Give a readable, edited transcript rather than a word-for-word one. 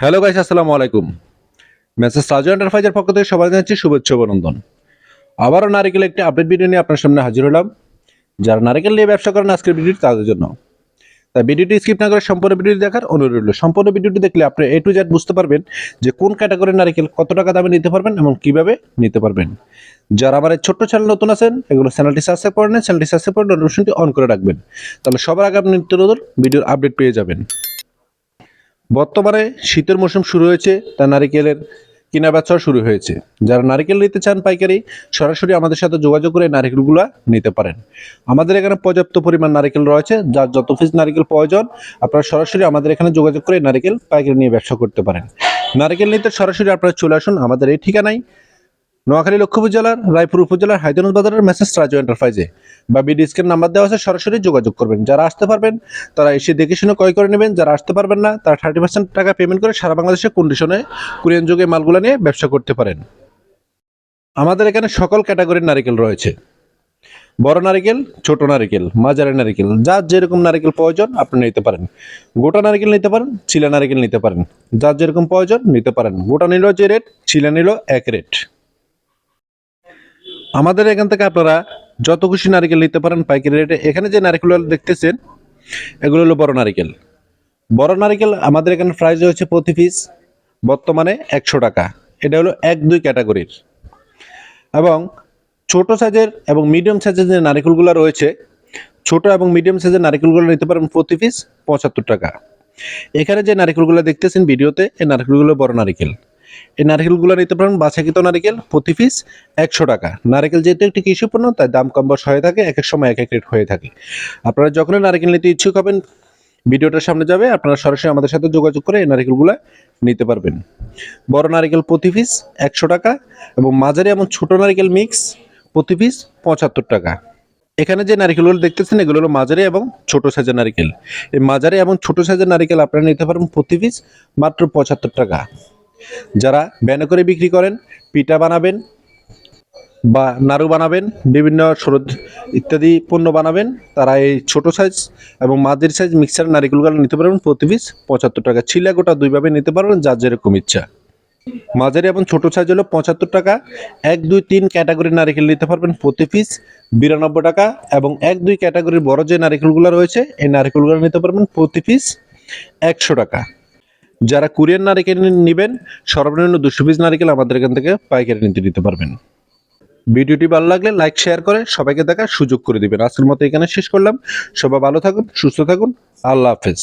Hello guys, আসসালামু আলাইকুম। Message Saju এন্টারপ্রাইজের পক্ষ থেকে সবাই জানাচ্ছি শুভেচ্ছা অভিনন্দন। আবারও নারিকেল একটি আপডেট ভিডিও নিয়ে আপনার সামনে হাজির হলাম। যারা নারিকেল নিয়ে ব্যবসা করেন আজকের ভিডিওটি তাদের জন্য। তাই ভিডিওটি স্কিপ না করে সম্পূর্ণ ভিডিওটি দেখার অনুরোধ রইল। সম্পূর্ণ ভিডিওটি দেখলে আপনি A to Z বুঝতে পারবেন যে কোন ক্যাটাগরির নারিকেল কত টাকা দামে নিতে পারবেন এবং কিভাবে নিতে পারবেন। যারা আমার এই ছোট্ট চ্যানেল নতুন আছেন এগুলো চ্যানেলটি সাবস্ক্রাইব করে নেন, চ্যানেলটি সাবস্ক্রাইব করে নোটিফিকেশনটি অন করে রাখবেন। তাহলে সবার আগে আপনি নিত্য নতুন ভিডিওর আপডেট পেয়ে যাবেন। বর্তমানে শীতের মৌসুম শুরু হয়েছে, তা নারিকেলের কেনা বেচাও শুরু হয়েছে। যারা নারিকেল নিতে চান পাইকারি, সরাসরি আমাদের সাথে যোগাযোগ করে নারিকেলগুলো নিতে পারেন। আমাদের এখানে পর্যাপ্ত পরিমাণ নারিকেল রয়েছে, যার যত পিস নারিকেল প্রয়োজন আপনারা সরাসরি আমাদের এখানে যোগাযোগ করে নারিকেল পাইকারি নিয়ে ব্যবসা করতে পারেন। নারিকেল নিতে সরাসরি আপনারা চলে আসুন আমাদের এই ঠিকানায়, নোয়াখালী লক্ষ্মীপুর জেলার রায়পুর উপজেলার হায়দ্রাবাদ বাজারের মেসেজ রাজু এন্টারপ্রাইজে বা বিডি স্ক্রিন নাম্বার দেওয়া আছে, সরাসরি যোগাযোগ করবেন। যারা আসতে পারবেন তারা এসে দেখে শুনে ক্রয় করে নেবেন, যারা আসতে পারবেন না তারা 30% টাকা পেমেন্ট করে সারা বাংলাদেশে কন্ডিশনে কুরিয়ান যোগে মালগুলো নিয়ে ব্যবসা করতে পারেন। আমাদের এখানে সকল ক্যাটাগরির নারিকেল রয়েছে, বড় নারিকেল, ছোট নারিকেল, মাঝারি নারিকেল, যার যেরকম নারিকেল প্রয়োজন আপনি নিতে পারেন। গোটা নারিকেল নিতে পারেন, চিলা নারিকেল নিতে পারেন, যার যেরকম প্রয়োজন নিতে পারেন। গোটা নিল যে রেট, চিলা নিল এক রেট। আমাদের এখান থেকে আপনারা যত খুশি নারিকেল নিতে পারেন পাইকারি রেটে। এখানে যে নারিকেলগুলো দেখতেছেন এগুলো হলো বড় নারিকেল। বড় নারিকেল আমাদের এখানে প্রাইস হচ্ছে প্রতি পিস বর্তমানে 100 টাকা। এটা হলো 1-2 ক্যাটাগরির। এবং ছোট সাইজের এবং মিডিয়াম সাইজের যে নারিকেলগুলো রয়েছে, ছোট এবং মিডিয়াম সাইজের নারিকেলগুলো নিতে পারেন প্রতি পিস 75 টাকা। এখানে যে নারিকেলগুলো দেখতেছেন ভিডিওতে, এই নারিকেলগুলো বড় নারিকেল। এই নারকেলগুলো নিতে পারেন বাছাকৃত নারকেল, প্রতি পিস 100 টাকা। নারকেল যেহেতু একটি কৃষি পণ্য তাই দাম কম বেশ হয়ে থাকে, এক এক সময় এক এক রেট হয়ে থাকে। আপনারা যখনই নারকেল নিতে ইচ্ছুক হবেন ভিডিওটার সামনে যাবে, আপনারা সরাসরি আমাদের সাথে যোগাযোগ করে এই নারকেলগুলো নিতে পারবেন। বড় নারকেল প্রতি পিস 100 টাকা এবং মাঝারি এবং ছোট নারকেল মিক্স প্রতি পিস 75 টাকা। এখানে যে নারকেলগুলো দেখতেছেন এগুলো হলো মাঝারি এবং ছোট সাইজের নারকেল। এই মাঝারি এবং ছোট সাইজের নারকেল আপনারা নিতে পারবেন প্রতি পিস মাত্র 75 টাকা। যারা ব্যানে করে বিক্রি করেন, পিঠা বানাবেন বা নাড়ু বানাবেন, বিভিন্ন সরদ ইত্যাদি পণ্য বানাবেন, তারা এই ছোট সাইজ এবং মাঝারি সাইজ মিক্সার নারিকেলগুলো নিতে পারবেন প্রতি পিস 75 টাকা। ছিলা গোটা দুইভাবে নিতে পারবেন, যার যেরকম ইচ্ছা। মাঝারি এবং ছোট সাইজ হলো 75 টাকা। 1-2-3 ক্যাটাগরির নারিকেল নিতে পারবেন প্রতি পিস 92 টাকা এবং 1-2 ক্যাটাগরির বড় যে নারিকেলগুলো রয়েছে এই নারিকেলগুলো নিতে পারবেন প্রতি পিস 100 টাকা। যারা কোরিয়ান নারিকেল নেবেন সর্বনিম্ন 200 পিস নারিকেল আমাদের এখান থেকে পাইকারি নিতে পারবেন। ভিডিওটি ভালো লাগলে লাইক শেয়ার করে সবাইকে দেখার সুযোগ করে দিবেন। আজকের মতো এখানে শেষ করলাম। সবাই ভালো থাকুন, সুস্থ থাকুন, আল্লাহ হাফেজ।